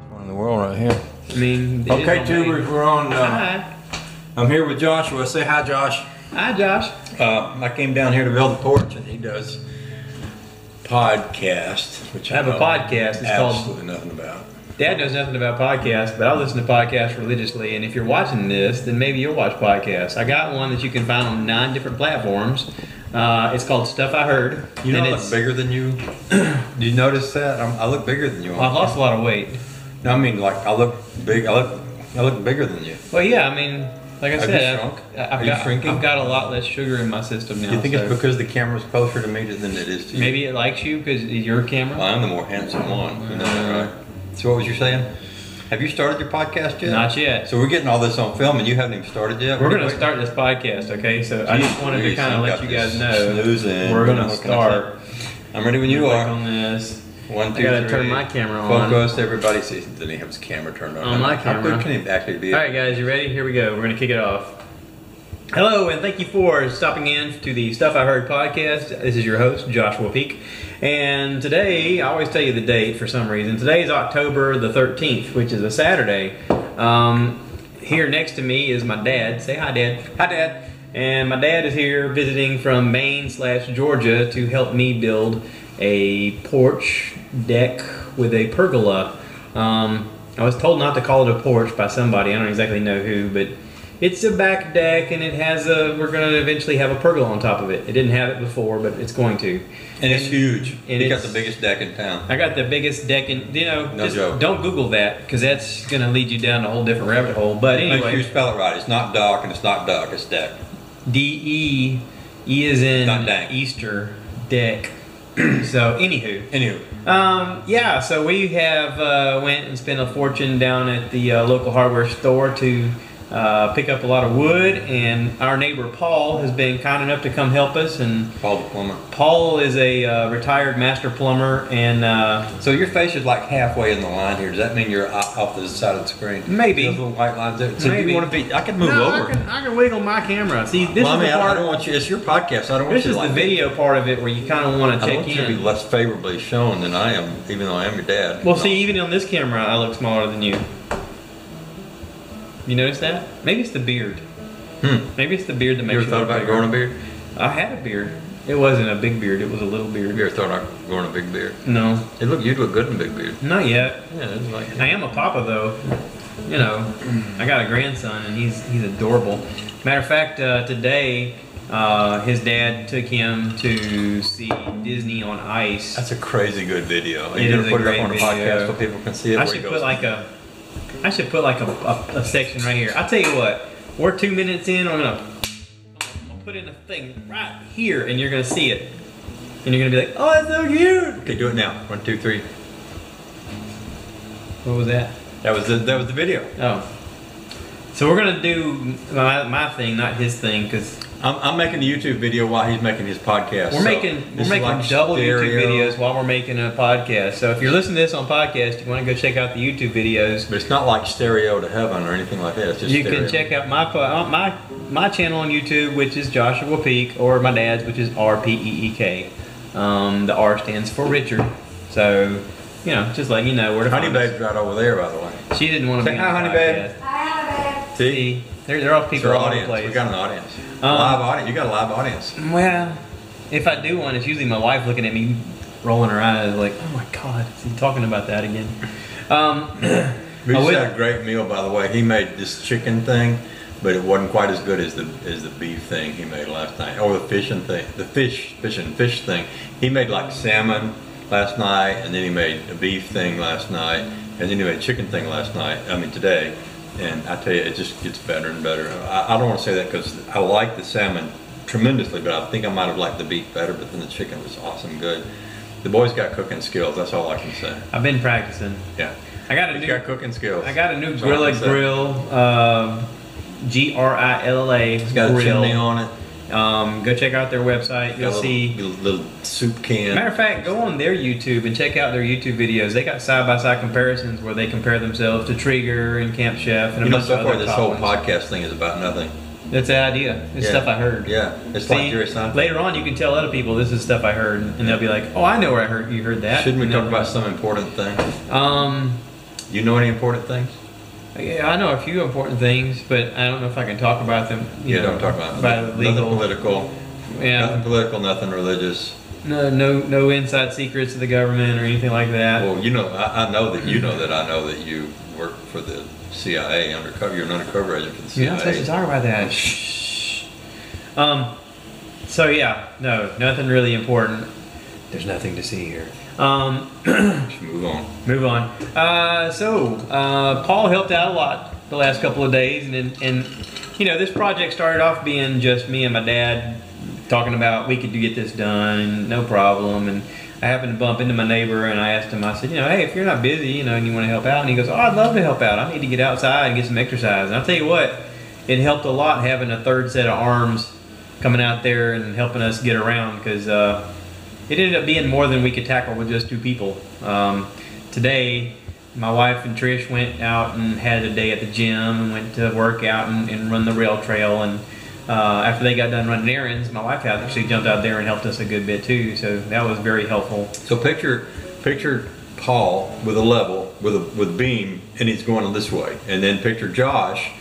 One in the world right here. I mean, okay, tubers, we're on. Hi. I'm here with Joshua. Say hi, Josh. Hi, Josh. I came down here to build the porch, and he does podcast, which I have a podcast. It's absolutely nothing about. Dad knows nothing about podcasts, but I listen to podcasts religiously. And if you're watching this, then maybe you'll watch podcasts. I got one that you can find on 9 different platforms. It's called Stuff I Heard. You know, I look bigger than you. Did you notice that? I look bigger than you. Well, I've lost a lot of weight. No, I mean, like, I look big. I look bigger than you. Well, yeah. I mean, like I said, I've got a lot less sugar in my system now. Do you think it's because the camera's closer to me than it is to you? Maybe it likes you because it's your camera. Well, I'm the more handsome one. You know that, right? So what was you saying? Have you started your podcast yet? Not yet. So we're getting all this on film and you haven't even started yet? We're going to start this podcast, okay? So I just wanted to kind of let you guys know we're going to start. I'm ready when you are. On this. 1, 2, I got to 3. turn my camera on. Focus, everybody sees. Then he has his camera turned on. On my camera. How good can it actually be? All right, guys, you ready? Here we go. We're going to kick it off. Hello, and thank you for stopping in to the Stuff I Heard podcast. This is your host, Joshua Peak. And today, I always tell you the date for some reason. Today is October the 13th, which is a Saturday. Here next to me is my dad. Say hi, Dad. Hi, Dad. And my dad is here visiting from Maine/Georgia to help me build a porch deck with a pergola. I was told not to call it a porch by somebody. I don't exactly know who, but it's a back deck, and it has we're going to eventually have a pergola on top of it. It didn't have it before, but it's going to. And it's huge. You got the biggest deck in town. I got the biggest deck in, no joke. Don't Google that, because that's going to lead you down a whole different rabbit hole. But anyway. Make sure you spell it right. It's not dock and it's not duck, it's deck. D-E, E is in Easter, deck. So, anywho. Yeah, so we have went and spent a fortune down at the local hardware store to pick up a lot of wood, and our neighbor Paul has been kind enough to come help us. And Paul the plumber. Paul is a retired master plumber, and so your face is like halfway in the line here. Does that mean you're off the side of the screen? Maybe. Those little white lines there. So maybe. you want to be? I can move over. I can wiggle my camera. See, this is the part. I don't want you. It's your podcast. I don't want you. This is the video part of it where you kind of want to check in. I want you to be less favorably shown than I am, even though I am your dad. Well, see, even on this camera, I look smaller than you. You notice that? Maybe it's the beard. Maybe it's the beard that makes you ever thought about growing a beard? I had a beard. It wasn't a big beard. It was a little beard. You ever thought about growing a big beard? No. You'd look good in a big beard. Not yet. Yeah, it's like. I am a papa though. You know, I got a grandson and he's adorable. Matter of fact, today his dad took him to see Disney on Ice. That's a crazy good video. It is a put great it up on the podcast so people can see it. I should put like a section right here. I'll tell you what, we're 2 minutes in, I'm gonna put in a thing right here and you're gonna see it. And you're gonna be like, oh, that's so cute. Okay, do it now. 1, 2, 3. What was that? That was the video. Oh. So we're gonna do my thing, not his thing, because I'm making a YouTube video while he's making his podcast. We're making like double stereo. YouTube videos while we're making a podcast. So if you're listening to this on podcast, you want to go check out the YouTube videos. But it's not like stereo to heaven or anything like that. It's just stereo. Can check out my channel on YouTube, which is Joshua Peak, or my dad's, which is RPEEK. The R stands for Richard. So, just letting you know where to find us. Honey Babe's right over there, by the way. She didn't want to be on the Honey podcast. Babe. Hi, Honey Babe. See? They're all people all over the place. We got an audience. Live audience. You got a live audience. Well, if I do one, it's usually my wife looking at me, rolling her eyes, like, "Oh my God, is he talking about that again?" We just had a great meal, by the way. He made this chicken thing, but it wasn't quite as good as the beef thing he made last night, or the fish and fish thing. He made like salmon last night, and then he made a beef thing last night, and then he made a chicken thing today. And I tell you, it just gets better and better. I don't want to say that because I like the salmon tremendously, but I think I might have liked the beef better, but then the chicken was awesome good. The boy's got cooking skills, that's all I can say. I've been practicing. Yeah. He's got cooking skills. I got a new Grilla Grill, Grilla. It's got a chimney on it. Go check out their website. You'll see a little soup can. Matter of fact, go on their YouTube and check out their YouTube videos. They got side-by-side comparisons where they compare themselves to Trigger and Camp Chef and a bunch of so far other this whole podcast thing is about nothing. That's the idea. It's stuff I heard. Yeah, it's like Jerry Seinfeld. Later on, you can tell other people this is stuff I heard, and they'll be like, "Oh, I know where you heard that." Shouldn't we talk about some important thing? You know any important things? Yeah, I know a few important things, but I don't know if I can talk about them. You don't talk about legal. Nothing political. Yeah. Nothing political. Nothing religious. No inside secrets of the government or anything like that. Well, you know, I know that you know that I know that you work for the CIA undercover. You're an undercover agent for the CIA. You're not supposed to talk about that. Shh. So yeah, no, nothing really important. There's nothing to see here. Just move on. Move on. Paul helped out a lot the last couple of days, and you know, this project started off being just me and my dad talking about we could get this done, and no problem. And I happened to bump into my neighbor, and I asked him, I said, you know, hey, if you're not busy, you know, and you want to help out, and he goes, oh, I'd love to help out. I need to get outside and get some exercise. And I'll tell you what, it helped a lot having a third set of arms coming out there and helping us get around, because it ended up being more than we could tackle with just two people. Today, my wife and Trish went out and had a day at the gym and went to work out and run the rail trail. And after they got done running errands, my wife actually jumped out there and helped us a good bit too. So that was very helpful. So picture Paul with a level, with a beam, and he's going this way. And then picture Josh,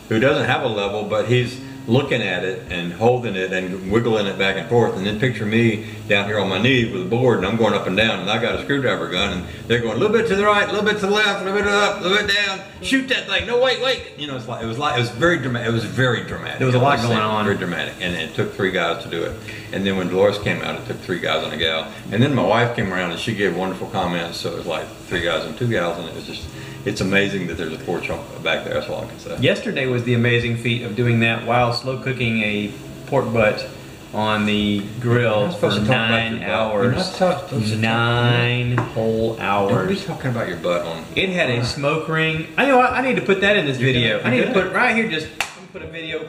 who doesn't have a level, but he's looking at it and holding it and wiggling it back and forth. And then picture me down here on my knees with a board, and I'm going up and down, and I got a screwdriver gun, and they're going a little bit to the right, a little bit to the left, a little bit up, a little bit down. Shoot that thing! No, wait! You know, it was very dramatic. It was very dramatic. There was a lot going on. Very dramatic, and it took 3 guys to do it. And then when Dolores came out, it took 3 guys and a gal. And then my wife came around, and she gave wonderful comments. So it was like 3 guys and 2 gals, and it was just. It's amazing that there's a porch back there. That's all I can say. Yesterday was the amazing feat of doing that while slow cooking a pork butt on the grill for 9 hours. 9 whole hours. Don't be talking about your butt on. It had a smoke ring. I know. I need to put that in this video. I need to put it right here. Just put a video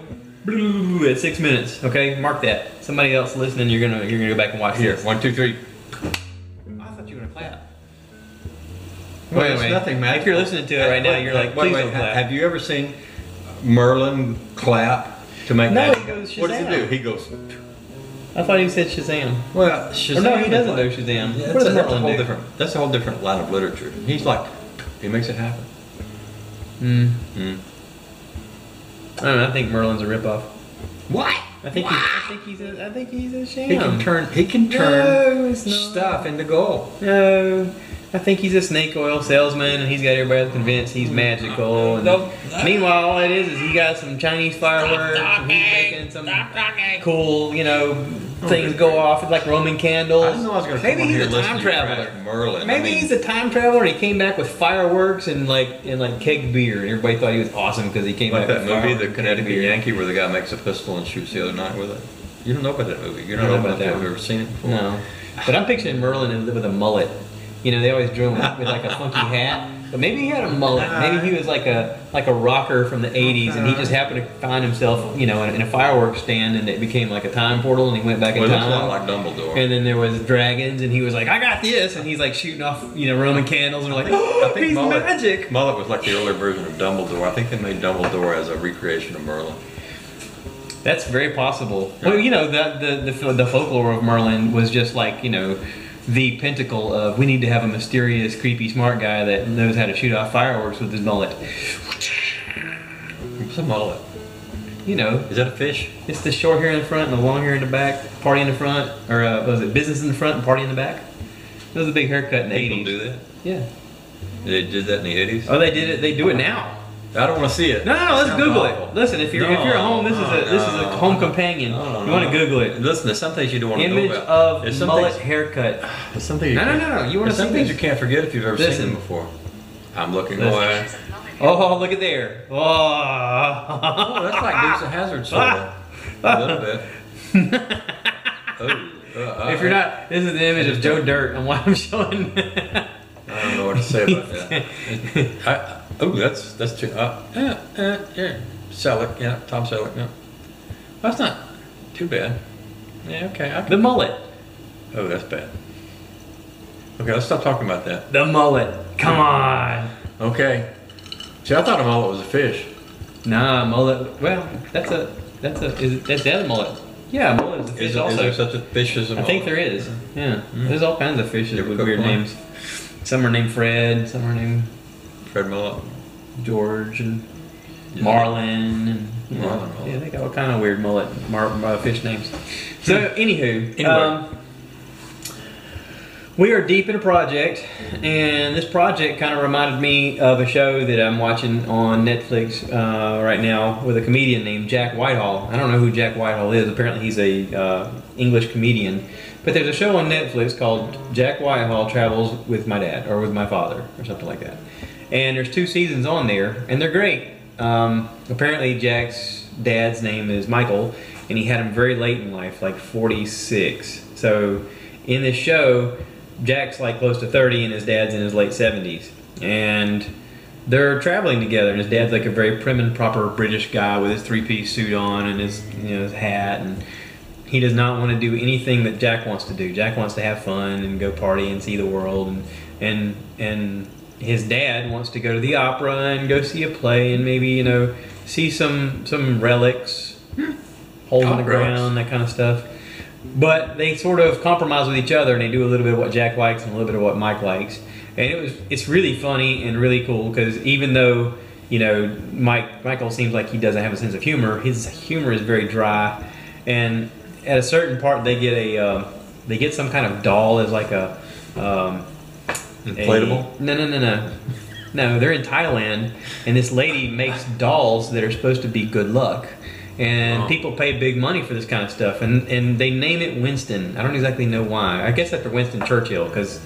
at 6 minutes. Okay, mark that. Somebody else listening, you're gonna go back and watch Here, this. 1, 2, 3. I thought you were gonna clap. Well, wait. Nothing magical. If you're listening to it right now, you're like, please don't clap. Have you ever seen Merlin clap to make no, magic? he goes Shazam. What does he do? He goes. I thought he said Shazam. Well, Shazam. Or no, he doesn't do Shazam. Yeah, what does Merlin do? That's a whole different line of literature. He's like, he makes it happen. I don't know. I think Merlin's a ripoff. What? I think he's a sham. He can turn stuff into gold. No. I think he's a snake oil salesman, and he's got everybody convinced he's magical. And meanwhile, all it is he got some Chinese fireworks, and he's making some cool, you know, things go off like Roman candles. I didn't know I was going to Maybe he's a time traveler. Merlin. Maybe he's a time traveler. And he came back with fireworks and like keg beer, and everybody thought he was awesome because he came back with that movie, The Connecticut Yankee, where the guy makes a pistol and shoots the other night with it. You don't know about that movie. You don't know about that. Have you ever seen it before? No. But I'm picturing Merlin with a mullet. You know, they always drew him with like a funky hat. But maybe he had a mullet. Maybe he was like a rocker from the 80s, and he just happened to find himself, you know, in a fireworks stand, and it became like a time portal, and he went back in time. It looks a lot like Dumbledore. And then there was dragons, and he was like, I got this, and he's like shooting off, you know, Roman candles, and we're like, oh, he's magic. Mullet was like the earlier version of Dumbledore. I think they made Dumbledore as a recreation of Merlin. That's very possible. Yeah. Well, you know, the folklore of Merlin was just like, you know, the pinnacle of we need to have a mysterious, creepy, smart guy that knows how to shoot off fireworks with his mullet. What's a mullet? You know. Is that a fish? It's the short hair in the front and the long hair in the back. Party in the front, or was it business in the front and party in the back? It was a big haircut in the 80s. People do that? Yeah. They did that in the 80s? Oh, they did it. They do it now. I don't want to see it. No, let's Google it. Listen, if you're at home, this is a home companion. You want to Google it. Listen, there's some things you don't want to know about. Image of mullet haircut. There's something you no. You want to see some things you can't forget if you've ever seen them before. I'm looking away. Oh, look at there. Oh, that's like Dukes of Hazzard sort of. A little bit. If you're not, this is the image of Joe Dirt and what I'm showing. I don't know what to say about that. That's too. Yeah. Selleck, yeah, Tom Selleck, yeah. That's not too bad. Yeah, okay. The mullet. Oh, that's bad. Okay, let's stop talking about that. The mullet. Come on. Okay. See, I thought a mullet was a fish. Nah, mullet. Well, that's the other mullet. Yeah, a mullet is a fish also. Is there such a fish as a mullet? I think there is. Yeah. There's all kinds of fishes with weird names. Some are named Fred. Some are named Fred Mullet. George and Marlin and yeah, they got all kind of weird mullet fish names. So anywho, Anyway. We are deep in a project, and this project kind of reminded me of a show that I'm watching on Netflix right now with a comedian named Jack Whitehall. I don't know who Jack Whitehall is. Apparently he's a English comedian. But there's a show on Netflix called Jack Whitehall Travels with My Dad, or with My Father, or something like that. And there's 2 seasons on there, and they're great. Apparently Jack's dad's name is Michael, and he had him very late in life, like 46. So in this show, Jack's like close to 30 and his dad's in his late 70s. And they're traveling together, and his dad's like a very prim and proper British guy with his 3-piece suit on and his, his hat, and he does not want to do anything that Jack wants to do. Jack wants to have fun and go party and see the world, and his dad wants to go to the opera and go see a play and maybe, see some relics, holes in the ground, that kind of stuff. But they sort of compromise with each other, and they do a little bit of what Jack likes and a little bit of what Mike likes. And it's really funny and really cool, because even though, Michael seems like he doesn't have a sense of humor, his humor is very dry. And at a certain part, they get some kind of doll as like a inflatable? No, they're in Thailand, and this lady makes dolls that are supposed to be good luck. And people pay big money for this kind of stuff, and they name it Winston. I don't exactly know why. I guess after Winston Churchill, because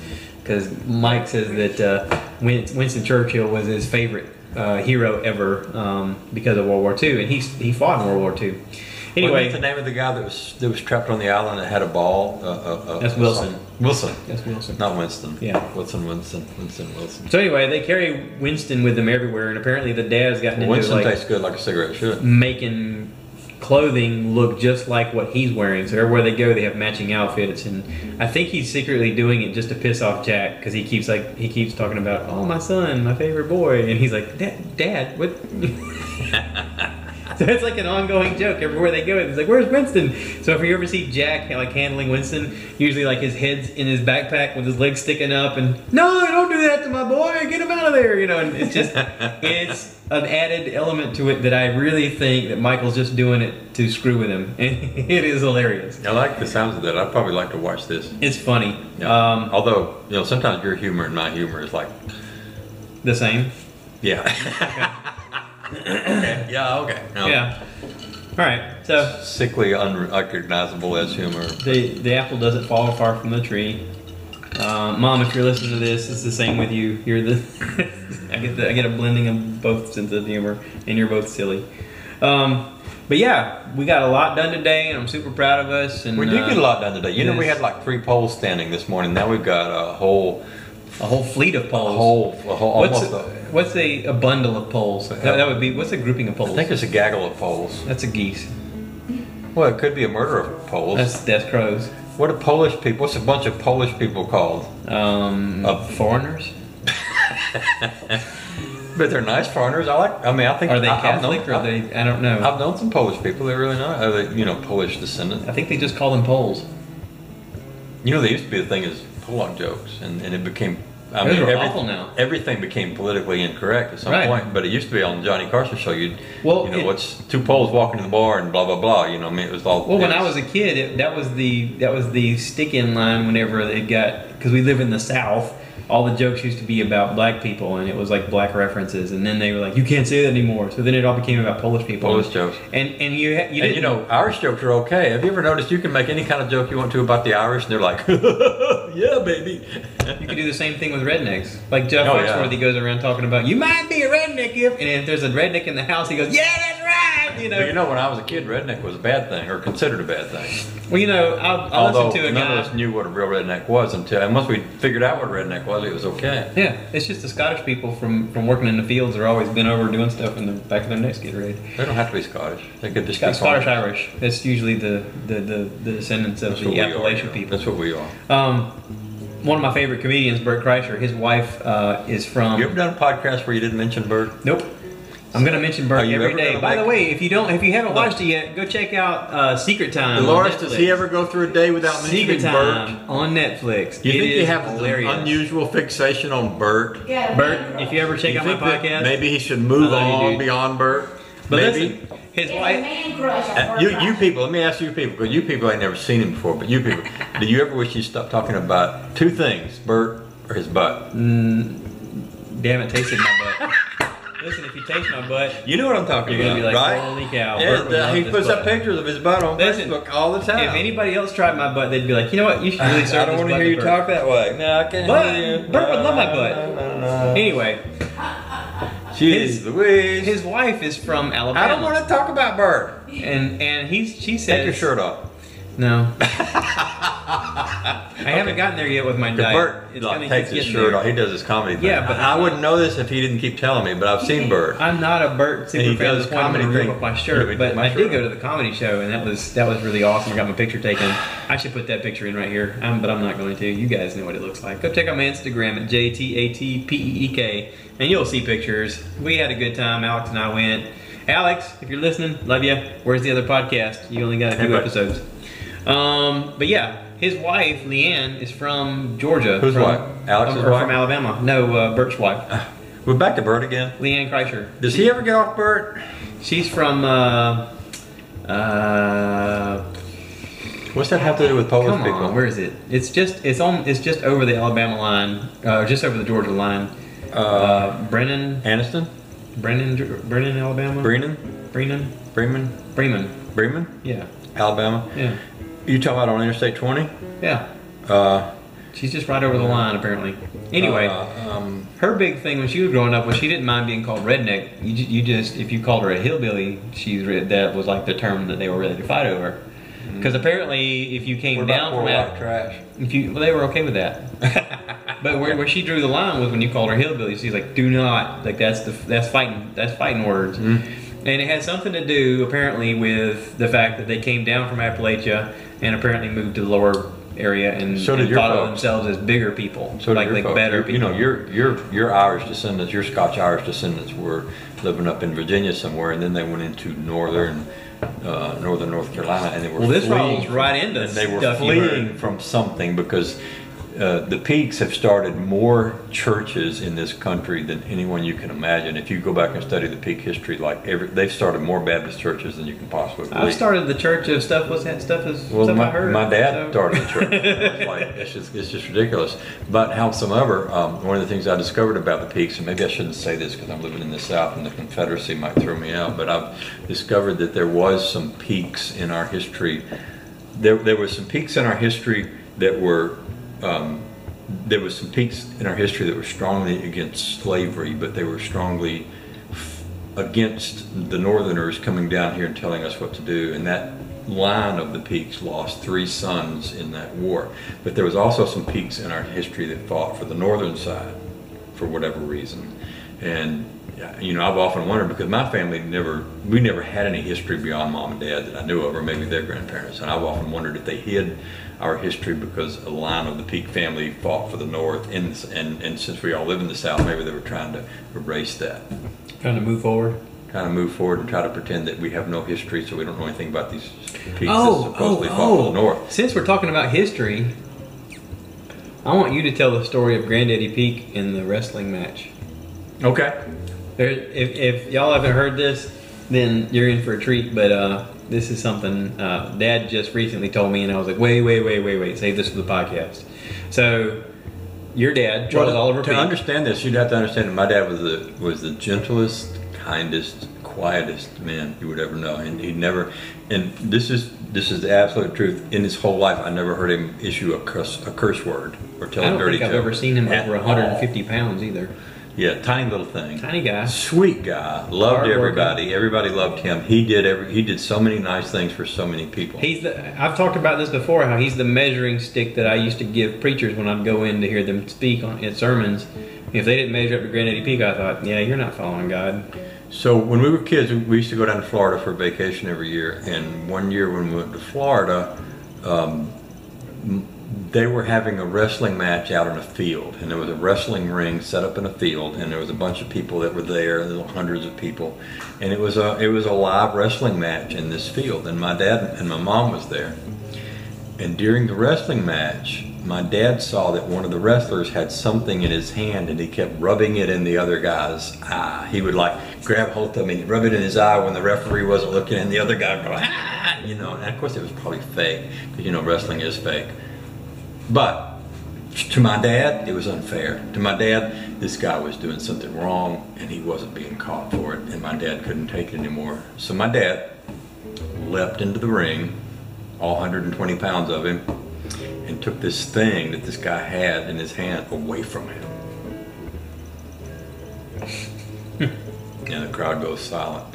Mike says that Winston Churchill was his favorite hero ever because of World War II, and he fought in World War II. Anyway, what's the name of the guy that was trapped on the island that had a ball? That's Wilson. Wilson. That's Wilson. Not Winston. Yeah. Wilson. So anyway, they carry Winston with them everywhere, and apparently the dad's gotten into Winston tastes good like a cigarette should. Making clothing look just like what he's wearing. So everywhere they go, they have matching outfits, and I think he's secretly doing it just to piss off Jack, because he keeps talking about, oh, my son, my favorite boy, and he's like, Dad, what? So it's like an ongoing joke everywhere they go. It's like, where's Winston? So if you ever see Jack like handling Winston, usually like his head's in his backpack with his legs sticking up, and no, don't do that to my boy, get him out of there, and it's just it's an added element to it that I really think that Michael's just doing it to screw with him. And it is hilarious. I like the sounds of that. I'd probably like to watch this. It's funny. Yeah. Although, sometimes your humor and my humor is like the same. Yeah. Okay. Yeah, okay. No. Yeah. All right. So sickly unrecognizable as humor. The apple doesn't fall far from the tree. Mom, if you're listening to this, it's the same with you. You're I get a blending of both senses of humor, and you're both silly. But yeah, we got a lot done today, and I'm super proud of us. And we did get a lot done today. We had like 3 poles standing this morning. Now we've got a whole fleet of poles. What's a bundle of poles? That would be, what's a grouping of poles? I think it's a gaggle of poles. That's a geese. Well, it could be a murder of poles. That's crows. What are Polish people? What's a bunch of Polish people called? Foreigners. But they're nice foreigners. I think. Are they Catholic or are they? I don't know. I've known some Polish people. They're really nice. Are they, Polish descendant? I think they just call them Poles. There used to be a thing as Polak jokes, and it became. Awful now. Everything became politically incorrect at some point, but it used to be on Johnny Carson's show. What's 2 Poles walking to the bar and blah blah blah. It was all. Well, when I was a kid, that was the stick-in line whenever it got, because we live in the South. All the jokes used to be about black people, and it was like black references, and then they were like, you can't say that anymore. So then it all became about Polish people. Polish jokes. And Irish jokes are okay. Have you ever noticed you can make any kind of joke you want to about the Irish, and they're like, yeah, baby. You can do the same thing with rednecks. Like Jeff Foxworthy goes around talking about, you might be a redneck and if there's a redneck in the house, he goes, yeah, that's right. But when I was a kid, redneck was a bad thing, or considered a bad thing. Well, I listened to a guy. None of us knew what a real redneck was and once we figured out what a redneck was, it was okay. Yeah, it's just the Scottish people from working in the fields are always been over doing stuff and the back of their necks get red. They don't have to be Scottish. They could just be Scottish Irish. That's usually the descendants of the Appalachian people. That's what we are. One of my favorite comedians, Bert Kreischer, his wife is from... You ever done a podcast where you didn't mention Bert? Nope. I'm gonna mention Bert Are you every ever day. gonna By the make- way, if you haven't watched it yet, go check out Secret Time. Dolores, on does Netflix. he ever go through a day without Secret mentioning Time Bert? on Netflix? Do you think It you is have hilarious. an unusual fixation on Bert? Yeah, Bert, if you ever check You out my think that podcast, maybe he should move I love you, on dude. beyond Bert? but Maybe. listen, his yeah, wife. man crush on You Bert. people, let me ask you people, because you people ain't never seen him before, but you people, do you ever wish you stopped talking about two things, Bert or his butt? Damn it, tasted my butt. Listen, if you taste my butt, You know what I'm talking you're gonna about, be like, right? holy cow. Yeah, Bert would love he this puts butt. up pictures of his butt on Listen, Facebook all the time. If anybody else tried my butt, they'd be like, you know what, you should really serve I don't this want to butt hear you Bert. talk that way. No, I can't But hear you. Bert would love my butt. No. Anyway, Jeez Louise. his wife is from Alabama. I don't want to talk about Bert. And she says, Take your shirt off. No. I haven't gotten there yet with my diet. Bert It's like, gonna takes keep his getting shirt there. off. He does his comedy thing. Yeah, but I wouldn't know this if he didn't keep telling me, but I've seen Bert. I'm not a Bert super And he fan does of the point I'm comedy gonna rip thing. off my Yeah, shirt, we but took my I shirt did go off. to the comedy show, and that was really awesome. I got my picture taken. I should put that picture in right here, but I'm not going to. You guys know what it looks like. Go check out my Instagram at JTATPEEK, and you'll see pictures. We had a good time. Alex and I went. Alex, if you're listening, love you. Where's the other podcast? You only got a few Hey, bud. episodes. But yeah, his wife Leanne is from Georgia. Whose from, wife? Alex's or wife? from Alabama. No, Bert's wife, We're back to Bert again. Leanne Kreischer. Does he ever get off Bert? She's from. What's that have to do with Polish Come people? on, where is it? It's just over the Alabama line, just over the Georgia line. Brennan, Aniston? Alabama. Bremen? Bremen. Yeah, Alabama? yeah, You talking about on Interstate 20? yeah. Uh, She's just right over the line, apparently. Anyway, her big thing when she was growing up was she didn't mind being called redneck. You just if you called her a hillbilly, that was like the term that they were ready to fight over. Because apparently, if you came down from that, trash? they were okay with that. But where she drew the line was when you called her hillbilly. She's like, "Do not like that's fighting words." And it had something to do apparently with the fact that they came down from Appalachia and apparently moved to the lower area and So did your thought of folks. themselves as bigger people, So like your folks, better people. You know, your Irish descendants, your Scotch Irish descendants were living up in Virginia somewhere, and then they went into northern North Carolina, and they were Well, this fleeing rolls right into and they were stuff you heard. fleeing from something because the Peaks have started more churches in this country than anyone you can imagine. If you go back and study the Peak history, they've started more Baptist churches than you can possibly believe. I've started the church of stuff. What's that stuff? Well, Stuff I heard. my dad So- started a church. It's like, it's just ridiculous. But howsoever, one of the things I discovered about the Peaks, and maybe I shouldn't say this because I'm living in the South and the Confederacy might throw me out, but I've discovered that there was some peaks in our history. There were some peaks in our history that were. There was some peaks in our history that were strongly against slavery, but they were strongly against the Northerners coming down here and telling us what to do. And that line of the Peaks lost 3 sons in that war. But there was also some Peaks in our history that fought for the northern side for whatever reason. And you know, I've often wondered because my family we never had any history beyond mom and dad that I knew of, or maybe their grandparents. And I've often wondered if they hid our history because a line of the Peak family fought for the North, and since we all live in the South, maybe they were trying to erase that. Trying to move forward. Kind of move forward and try to pretend that we have no history, so we don't know anything about these Peaks that supposedly fought for the North. Since we're talking about history, I want you to tell the story of Granddaddy Peak in the wrestling match. Okay. If y'all haven't heard this, then you're in for a treat. But this is something Dad just recently told me, and I was like, wait, save this for the podcast. So, your dad, Charles Oliver Peak. To understand this, you'd have to understand that my dad was the gentlest, kindest, quietest man you would ever know, and he never. And this is the absolute truth. In his whole life, I never heard him issue a curse word or tell a dirty joke. I don't think I've ever seen him over at 150 pounds either. Yeah, tiny little thing. Tiny guy. Sweet guy. Loved Hard everybody. working. Everybody loved him. He did so many nice things for so many people. I've talked about this before, how he's the measuring stick that I used to give preachers when I'd go in to hear them speak at sermons. If they didn't measure up to Granddaddy Peak, I thought, yeah, you're not following God. So when we were kids, we used to go down to Florida for vacation every year. And one year when we went to Florida, they were having a wrestling match out in a field, and there was a wrestling ring set up in a field, and there was a bunch of people that were there, hundreds of people, and it was a live wrestling match in this field, and my dad and my mom was there. And during the wrestling match, my dad saw that one of the wrestlers had something in his hand, and he kept rubbing it in the other guy's eye. He would like grab hold of him and rub it in his eye when the referee wasn't looking, and the other guy would go, ah, you know. And of course it was probably fake, because you know wrestling is fake. But to my dad, it was unfair. To my dad, this guy was doing something wrong, and he wasn't being caught for it, and my dad couldn't take it anymore. So my dad leapt into the ring, all 120 pounds of him, and took this thing that this guy had in his hand away from him. And the crowd goes silent.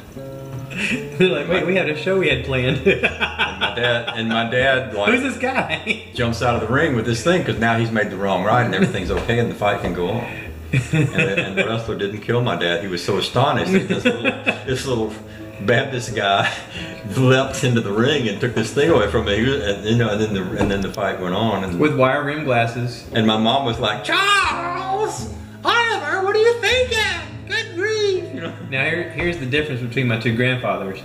They're like, wait, we had a show we had planned. and my dad like, who's this guy? Jumps out of the ring with this thing, because now he's made the wrong right and everything's okay and the fight can go on. And the wrestler didn't kill my dad. He was so astonished that this little Baptist guy leapt into the ring and took this thing away from me. And, you know, and then the fight went on. And, with wire rim glasses. And my mom was like, Charles, Oliver, what are you thinking? Good grief. You know? Now here's the difference between my two grandfathers.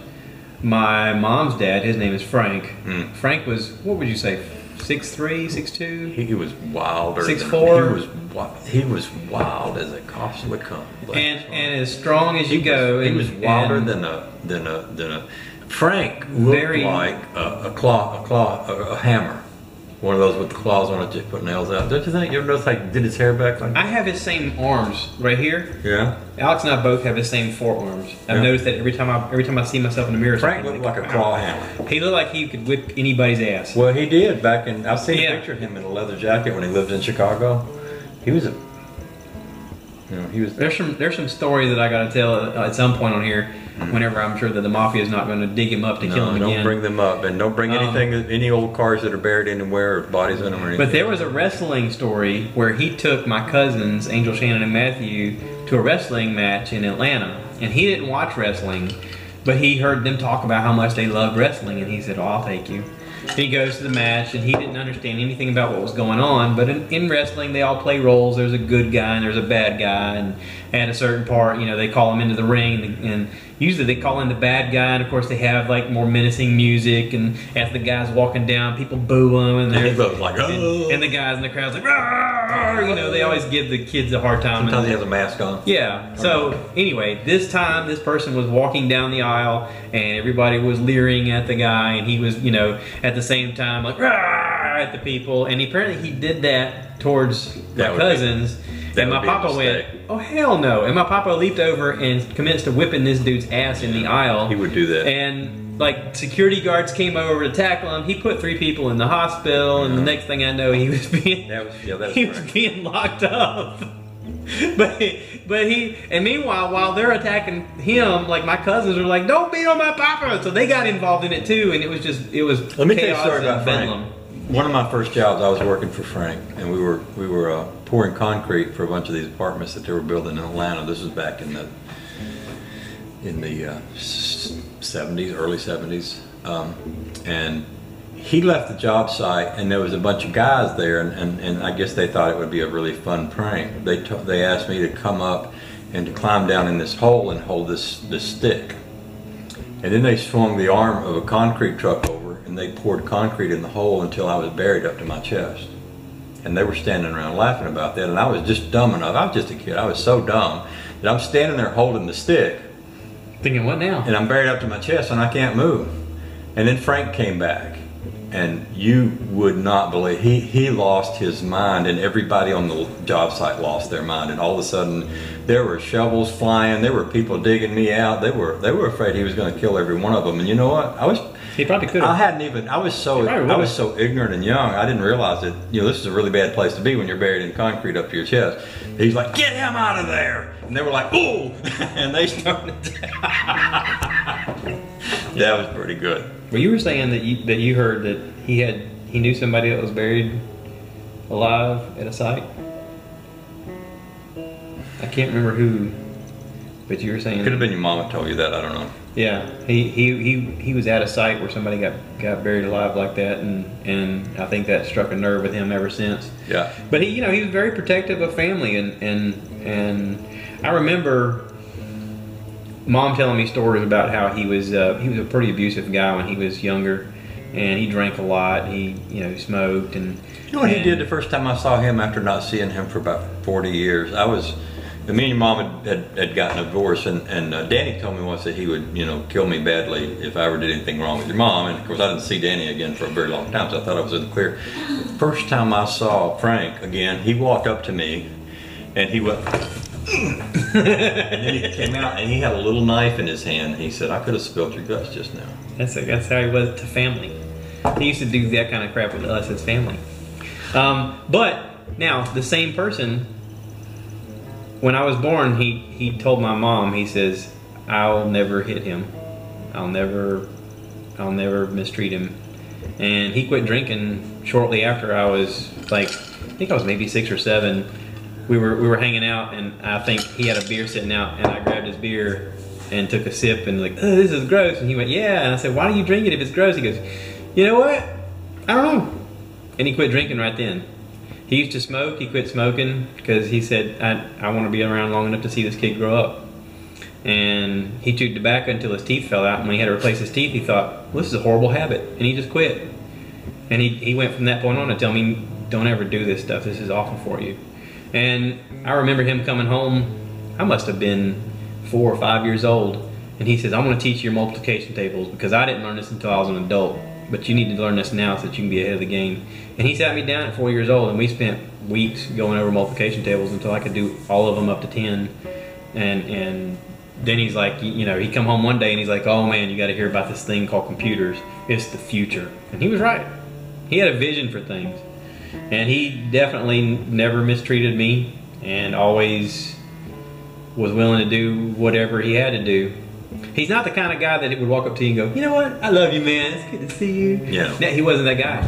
My mom's dad, his name is Frank. Frank was, what would you say, 6'3", 6'2"? He was wilder. 6'4". He was wild as a cost would come. And as strong as you go. He was wilder than a. Frank looked like a hammer. One of those with the claws on it, just put nails out. Don't you think? You ever notice like did his hair back like that? I have his same arms right here. Yeah. Alex and I both have his same forearms. I've noticed that every time I see myself in the mirror. Frank looked like a claw hammer. He looked like he could whip anybody's ass. Well, he did back in. I've seen a picture of him in a leather jacket when he lived in Chicago. He was a. You know, he was. There's some stories that I got to tell at some point on here. Whenever I'm sure that the mafia is not going to dig him up to kill him again. Don't bring them up, and don't bring anything, any old cars that are buried anywhere or bodies in them or anything. But there was a wrestling story where he took my cousins, Angel, Shannon, and Matthew, to a wrestling match in Atlanta, and he didn't watch wrestling, but he heard them talk about how much they loved wrestling, and he said, "Oh, I'll take you." He goes to the match, and he didn't understand anything about what was going on. But in wrestling, they all play roles. There's a good guy and there's a bad guy. And at a certain part, you know, they call him into the ring, and usually they call in the bad guy. And of course, they have like more menacing music. And as the guy's walking down, people boo him, and he looks like, oh. And the guys in the crowd's like, Rawr! You know, they always give the kids a hard time. Sometimes he has a mask on. Yeah. So anyway, this time this person was walking down the aisle, and everybody was leering at the guy, and he was, you know, at the same time like Rawr! At the people, and apparently he did that towards my cousins. And my papa went, oh hell no! And my papa leaped over and commenced to whipping this dude's ass in the aisle. He would do that. And like security guards came over to tackle him. He put 3 people in the hospital, and the next thing I know, he was being being locked up. But and meanwhile, while they're attacking him, like my cousins are like, "Don't beat on my papa!" So they got involved in it too, and it was. Let me tell you a story about Frank. One of my first jobs, I was working for Frank, and we were pouring concrete for a bunch of these apartments that they were building in Atlanta. This was back in the 70s, early 70s, and he left the job site, and there was a bunch of guys there, and I guess they thought it would be a really fun prank. They asked me to come up and to climb down in this hole and hold this stick, and then they swung the arm of a concrete truck over, and they poured concrete in the hole until I was buried up to my chest. And they were standing around laughing about that, and I was just dumb enough. I was just a kid. I was so dumb that I'm standing there holding the stick, thinking, what now? And I'm buried up to my chest, and I can't move. And then Frank came back, and you would not believe, he lost his mind, and everybody on the job site lost their mind. And all of a sudden, there were shovels flying. There were people digging me out. They were afraid he was going to kill every one of them. And you know what? He probably could have. I was so ignorant and young. I didn't realize that, you know, this is a really bad place to be when you're buried in concrete up to your chest. He's like, "Get him out of there!" And they were like, "Ooh!" And they started. That was pretty good. Well, you were saying that you heard that he knew somebody that was buried alive at a site. I can't remember who. But you were saying Could have been your mom that told you that. I don't know. Yeah, he was at a site where somebody got buried alive like that, and I think that struck a nerve with him ever since. Yeah. But he was very protective of family, and I remember Mom telling me stories about how he was a pretty abusive guy when he was younger, and he drank a lot. He smoked and. You know what he did the first time I saw him after not seeing him for about 40 years? Me and your mom had gotten a divorce, and Danny told me once that he would, kill me badly if I ever did anything wrong with your mom. And of course, I didn't see Danny again for a very long time, so I thought I was in the clear. The first time I saw Frank again, he walked up to me, and he went, and then he came out, and he had a little knife in his hand. He said, "I could have spilled your guts just now." That's how he was to family. He used to do that kind of crap with us as family. But now the same person. When I was born, he told my mom, he says, "I'll never hit him. I'll never mistreat him." And he quit drinking shortly after I was I think I was maybe 6 or 7. We were hanging out, and I think he had a beer sitting out, and I grabbed his beer and took a sip and "Oh, this is gross." And he went, "Yeah." And I said, "Why do you drink it if it's gross?" He goes, "You know what? I don't know." And he quit drinking right then. He used to smoke. He quit smoking because he said, I want to be around long enough to see this kid grow up. And he chewed tobacco until his teeth fell out. And when he had to replace his teeth, he thought, well, this is a horrible habit. And he just quit. And he went from that point on to tell me, don't ever do this stuff. This is awful for you. And I remember him coming home. I must have been 4 or 5 years old. And he says, "I'm going to teach you your multiplication tables because I didn't learn this until I was an adult. But you need to learn this now so that you can be ahead of the game." And he sat me down at 4 years old, and we spent weeks going over multiplication tables until I could do all of them up to 10. And then he's like, he come home one day and he's like, "Oh man, you got to hear about this thing called computers. It's the future." And he was right. He had a vision for things. And he definitely never mistreated me and always was willing to do whatever he had to do. He's not the kind of guy that would walk up to you and go, "You know what? I love you, man. It's good to see you." Yeah. No, he wasn't that guy.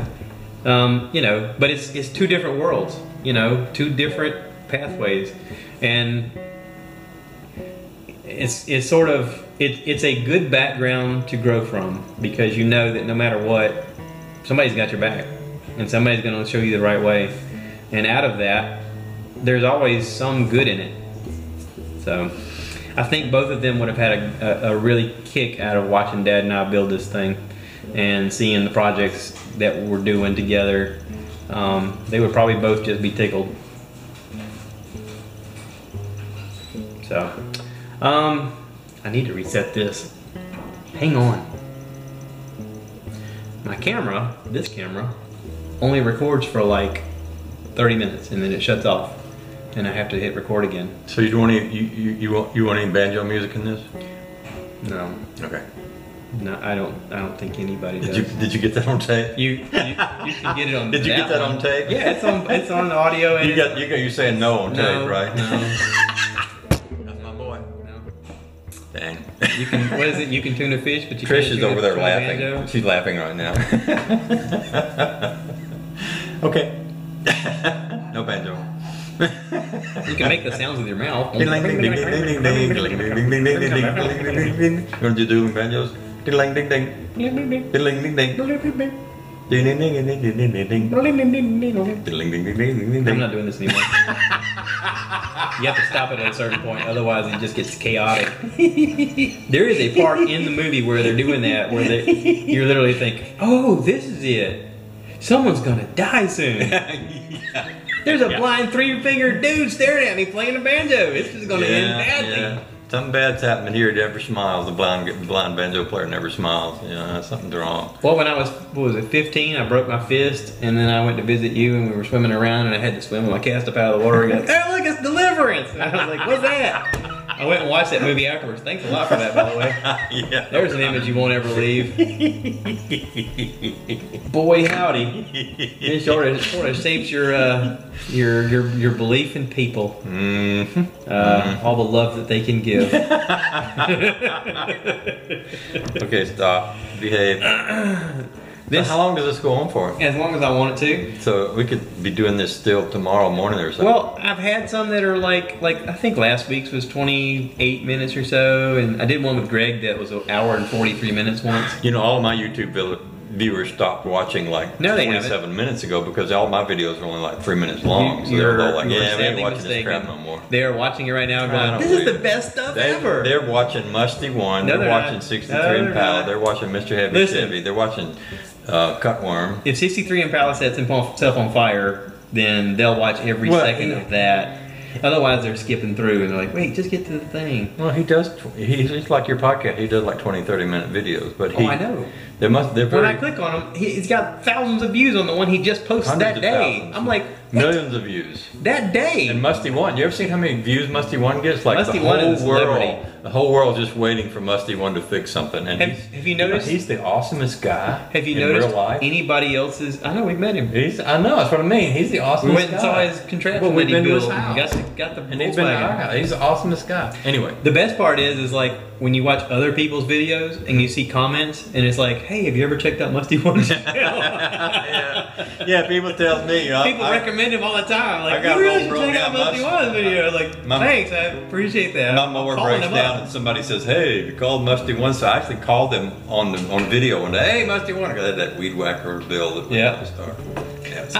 But it's two different worlds, two different pathways. And it's a good background to grow from because you know that no matter what, somebody's got your back and somebody's going to show you the right way. And out of that, there's always some good in it. So I think both of them would have had a really kick out of watching Dad and I build this thing and seeing the projects that we're doing together. They would probably both just be tickled. So, I need to reset this. Hang on. My camera, this camera, only records for 30 minutes and then it shuts off. And I have to hit record again. So you want any banjo music in this? No. Okay. No, I don't think anybody does. Did you get that on tape? You can get it on. Did you get that on tape? Yeah, it's on audio. And you saying no on tape, right? No. That's my boy. No. Dang. You can. What is it? You can tune a fish, but you Trish can't is over there laughing. Banjo? She's laughing right now. Okay. No banjo. You can make the sounds with your mouth. You want to do dueling banjos? Ding ding ding ding. Ding ding ding ding. Ding ding ding ding ding ding ding. I'm not doing this anymore. You have to stop it at a certain point, otherwise it just gets chaotic. There is a part in the movie where they're doing that, where you literally think, "Oh, this is it. Someone's gonna die soon." There's a blind 3-fingered dude staring at me playing a banjo. This is going to end badly. Yeah. Something bad's happening here. It never smiles. The blind banjo player never smiles. Something's wrong. Well, when I was 15, I broke my fist, and then I went to visit you, and we were swimming around, and I had to swim with my cast up out of the water. And go, "Hey, look, it's Deliverance!" And I was like, "What's that?" I went and watched that movie afterwards. Thanks a lot for that, by the way. Yeah. There's an image you won't ever leave. Boy, howdy! It sort of shapes your belief in people. Mm-hmm. All the love that they can give. Okay, stop. Behave. This, how long does this go on for? As long as I want it to. So we could be doing this still tomorrow morning or something. Well, I've had some that are like I think last week's was 28 minutes or so, and I did one with Greg that was an hour and 43 minutes once. You know, all of my YouTube viewers stopped watching like 27 minutes ago because all my videos are only like 3 minutes long. So they're all like, yeah, we ain't watching this crap no more. They are watching it right now going, this is the best stuff ever. They're watching Musty One, they're watching 63 Impala, they're watching Mr. Heavy Chevy, they're watching Cutworm. If 63 Impala sets himself on fire, then they'll watch every second of that. Otherwise, they're skipping through and they're like, wait, just get to the thing. Well, he does. He's like your podcast. He does like 20, 30-minute videos. But I know. When I click on him, he's got thousands of views on the one he just posted that day. I'm like, millions of views. That day. And Musty One. You ever seen how many views Musty One gets? Like Musty One is world. The whole world's just waiting for Musty One to fix something. And have you noticed? He's the awesomest guy. Have you noticed anybody else's? I know we've met him. I know. That's what I mean. He's the awesomest guy. We went and saw his contraption that he built. Got the and he's been our guy. He's the awesomest guy. Anyway, the best part is like when you watch other people's videos and you see comments and it's like, hey, have you ever checked out Musty One's channel? yeah. People tell me. People recommend him all the time. Like, you really should check out Musty One's video. Like, thanks, I appreciate that. My mower breaks down and somebody says, hey, you called Musty One. So I actually called them on video and hey, Musty One. I got that weed whacker bill that we start.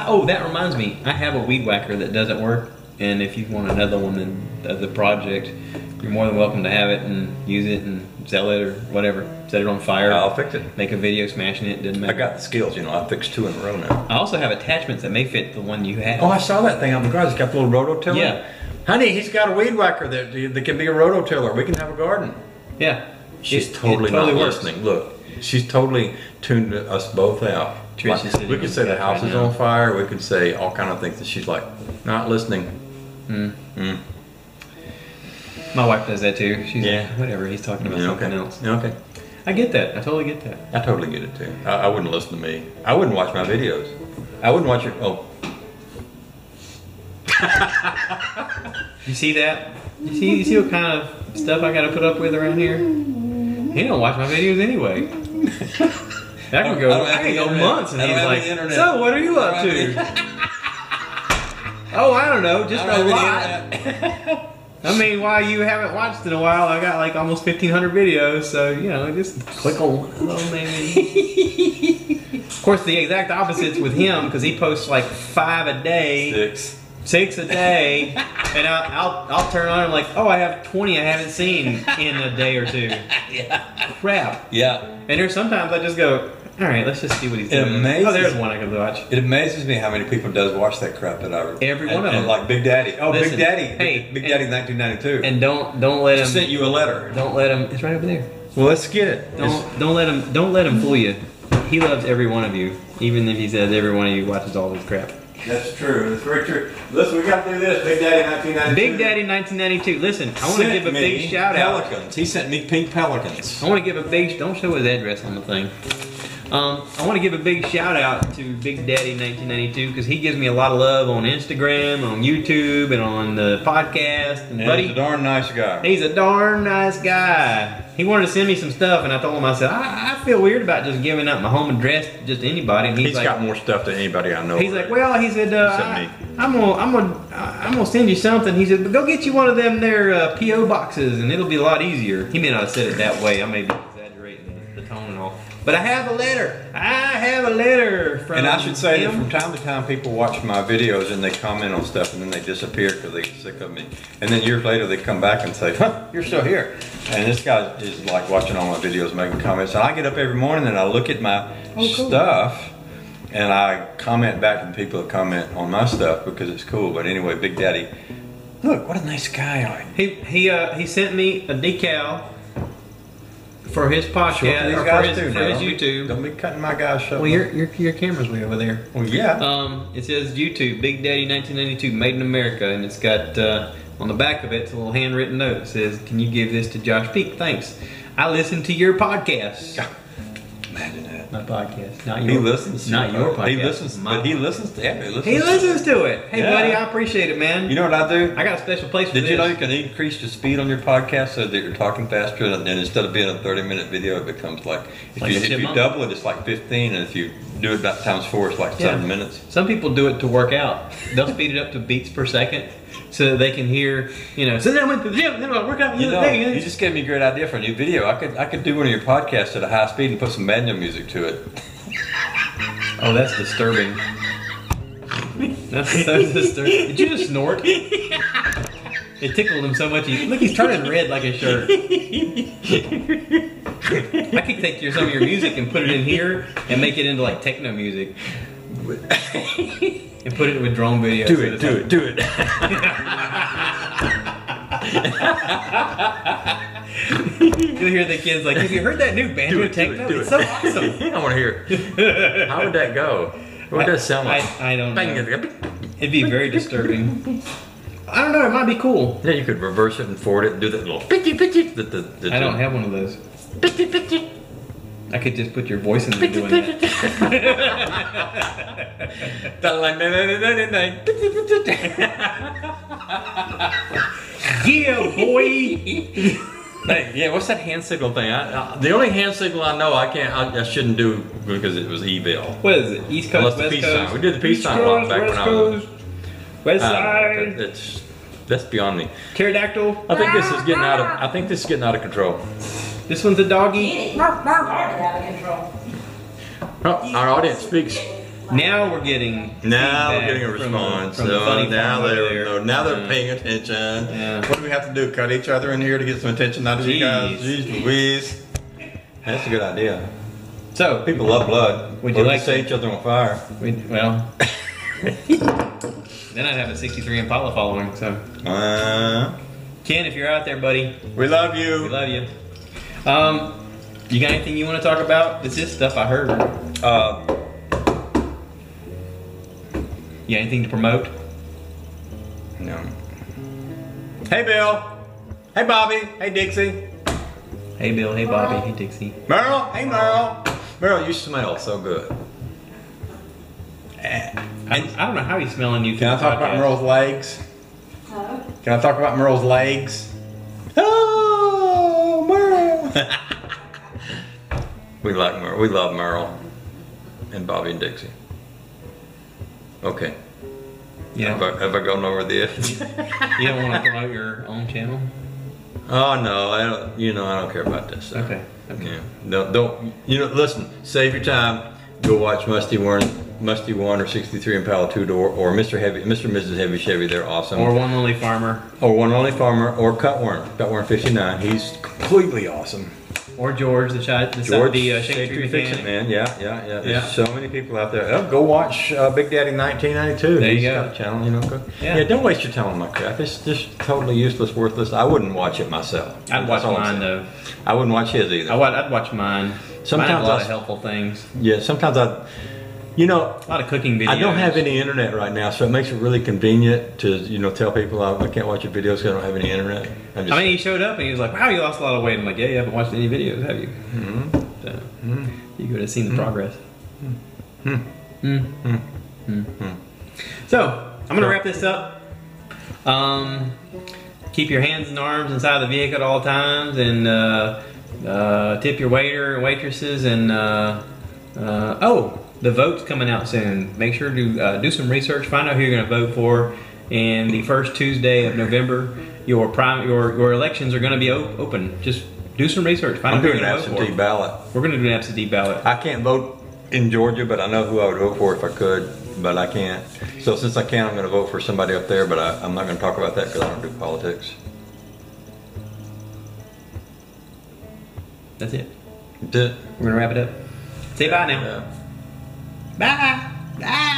Oh, that reminds me. I have a weed whacker that doesn't work. And if you want another one of the project, you're more than welcome to have it and use it and sell it or whatever. Set it on fire. I'll fix it. Make a video smashing it. Doesn't matter. I got the skills, you know. I fixed 2 in a row now. I also have attachments that may fit the one you have. Oh, I saw that thing out in the garage. It's got the little rototiller. Yeah. Honey, he's got a weed whacker that can be a rototiller. We can have a garden. Yeah. She's totally not listening. Look, she's totally tuned us both out. Like, we could say the house is on fire. We could say all kind of things that she's like, not listening. My wife does that too. She's like, whatever, he's talking about something else. Okay. I get that. I totally get that. I totally get it too. I wouldn't listen to me. I wouldn't watch my videos. I wouldn't watch your... Oh. You see that? You see what kind of stuff I got to put up with around here? He don't watch my videos anyway. I can go months and he's like, so what are you up to? Oh, I don't know, just a lot. I mean, while you haven't watched in a while, I got like almost 1,500 videos, so you know, just click on one of those maybe. Of course, the exact opposite's with him because he posts like 5 a day, 6 a day, and I'll turn on and like, oh, I have 20 I haven't seen in a day or 2. Crap. Yeah. And there's sometimes I just go, all right, let's just see what he's doing. Oh, there's one I could watch. It amazes me how many people does watch that crap that I... Every one of them. Like Big Daddy. Oh, listen, Big Daddy. Hey, Big Daddy 1992. And don't let him... sent you a letter. Don't let him... It's right over there. Well, let's get it. Don't let him fool you. He loves every one of you, even if he says every one of you watches all this crap. That's true. That's very true. Listen, we got to do this. Big Daddy 1992. Big Daddy 1992. Listen, I want to give a big shout out. Pelicans. He sent me pink pelicans. I want to give a big... Don't show his address on the thing. I want to give a big shout out to Big Daddy 1992 because he gives me a lot of love on Instagram, on YouTube, and on the podcast. And he's a darn nice guy. He's a darn nice guy. He wanted to send me some stuff, and I told him, I said, I feel weird about just giving up my home address to just anybody. And he's like, got more stuff than anybody I know. He's like, well, he said, I'm gonna send you something. He said, but go get you one of them there PO boxes, and it'll be a lot easier. He may not have said it that way. I may be exaggerating the tone and all. But I have a letter. I have a letter from him. And I should say that from time to time people watch my videos and they comment on stuff and then they disappear because they get sick of me. And then years later they come back and say, huh, you're still here. And this guy is like watching all my videos, making comments. And I get up every morning and I look at my stuff and I comment back to the people that comment on my stuff because it's cool. But anyway, Big Daddy, look, what a nice guy. He sent me a decal for his podcast, these guys for his YouTube. Don't be cutting my guy's show. Well, your camera's way over there. Well, yeah. It says YouTube, Big Daddy 1992, Made in America, and it's got on the back of it, it's a little handwritten note that says, "Can you give this to Josh Peak? Thanks. I listen to your podcast." Imagine that. My podcast, not your. He listens. Not your podcast. He listens. But he listens to it. He listens to it. Hey, buddy, I appreciate it, man. You know what I do? I got a special place for this. Did you know you can increase the speed on your podcast so that you're talking faster, and then instead of being a 30-minute video, it becomes like if you double it, it's like 15, and if you do it about times 4, it's like 7 minutes. Some people do it to work out. They'll speed it up to beats per second so that they can hear, so then I went to the gym, and then I work out. You just gave me a great idea for a new video. I could do one of your podcasts at a high speed and put some banjo music to it. Oh, that's disturbing. That's so disturbing. Did you just snort? It tickled him so much. Look, he's turning red like his shirt. I could take some of your music and put it in here and make it into like techno music. And put it with drone video. Do it. You'll hear the kids like, have you heard that new banjo techno? It's so awesome. I want to hear it. How would that go? What does that sound like? I don't know. It'd be very disturbing. I don't know, it might be cool. Yeah, you could reverse it and forward it and do that little pitchy. I don't have one of those. I could just put your voice in there doing that. Yeah, boy! Hey, yeah, what's that hand signal thing? The only hand signal I know I shouldn't do because it was evil. What is it? East Coast, West Coast? We did the peace sign a lot back when I was... West side. That's beyond me. Pterodactyl. I think this is getting out of control. This one's a doggy. Out of control. Oh, our audience speaks. Now we're getting a response. From the funny now they're paying attention. Yeah. What do we have to do? Cut each other in here to get some attention out of you guys? Jeez Louise. That's a good idea. So people love blood. Would you like to set each other on fire? Well. Then I'd have a 63 Impala following, so. Ken, if you're out there, buddy. We love you. We love you. You got anything you want to talk about? This is stuff I heard. You got anything to promote? No. Hey, Bill. Hey, Bobby. Hey, Dixie. Hey, Bill. Hey, Bobby. Hey, Dixie. Merle. Hey, Merle. Merle, you smell so good. I don't know how he's smelling you. Can I talk about Merle's legs? Huh? Can I talk about Merle's legs? Oh, Merle! We like Merle. We love Merle and Bobby and Dixie. Okay. Yeah. Have I gone over the edge? You don't want to promote your own channel? Oh no, I don't. I don't care about this stuff. Okay. Yeah. Don't. Listen. Save your time. Go watch Musty One or 63 Impala 2-door or Mr. and Mrs. Heavy Chevy. They're awesome. Or One Lonely Farmer. Or One Lonely Farmer or Cutworm 59. He's completely awesome. Or George, the shade tree fixing man. Yeah. There's so many people out there. Oh, go watch Big Daddy 1992. There you He's go. got a channel, Yeah, don't waste your time on my crap. It's just totally useless, worthless. I wouldn't watch it myself. I'd watch mine though. I wouldn't watch his either. I'd watch mine. Sometimes mine have a lot of helpful things. Yeah, sometimes a lot of cooking videos. I don't have any internet right now, so it makes it really convenient to tell people I can't watch your videos because I don't have any internet. He showed up and he was like, "Wow, you lost a lot of weight." I'm like, "Yeah, you haven't watched any videos, have you?" Mm-hmm. So you could have seen the progress. So I'm gonna wrap this up. Keep your hands and arms inside the vehicle at all times, and tip your waiter and waitresses, and the vote's coming out soon. Make sure to do some research, find out who you're going to vote for. And the first Tuesday of November, your elections are going to be open. Just do some research. Find out who you're going to vote for. Absentee ballot. We're going to do an absentee ballot. I can't vote in Georgia, but I know who I would vote for if I could, but I can't. So since I can't, I'm going to vote for somebody up there, but I'm not going to talk about that because I don't do politics. That's it. That's it. We're going to wrap it up. Say bye now. Yeah. Bye. Bye.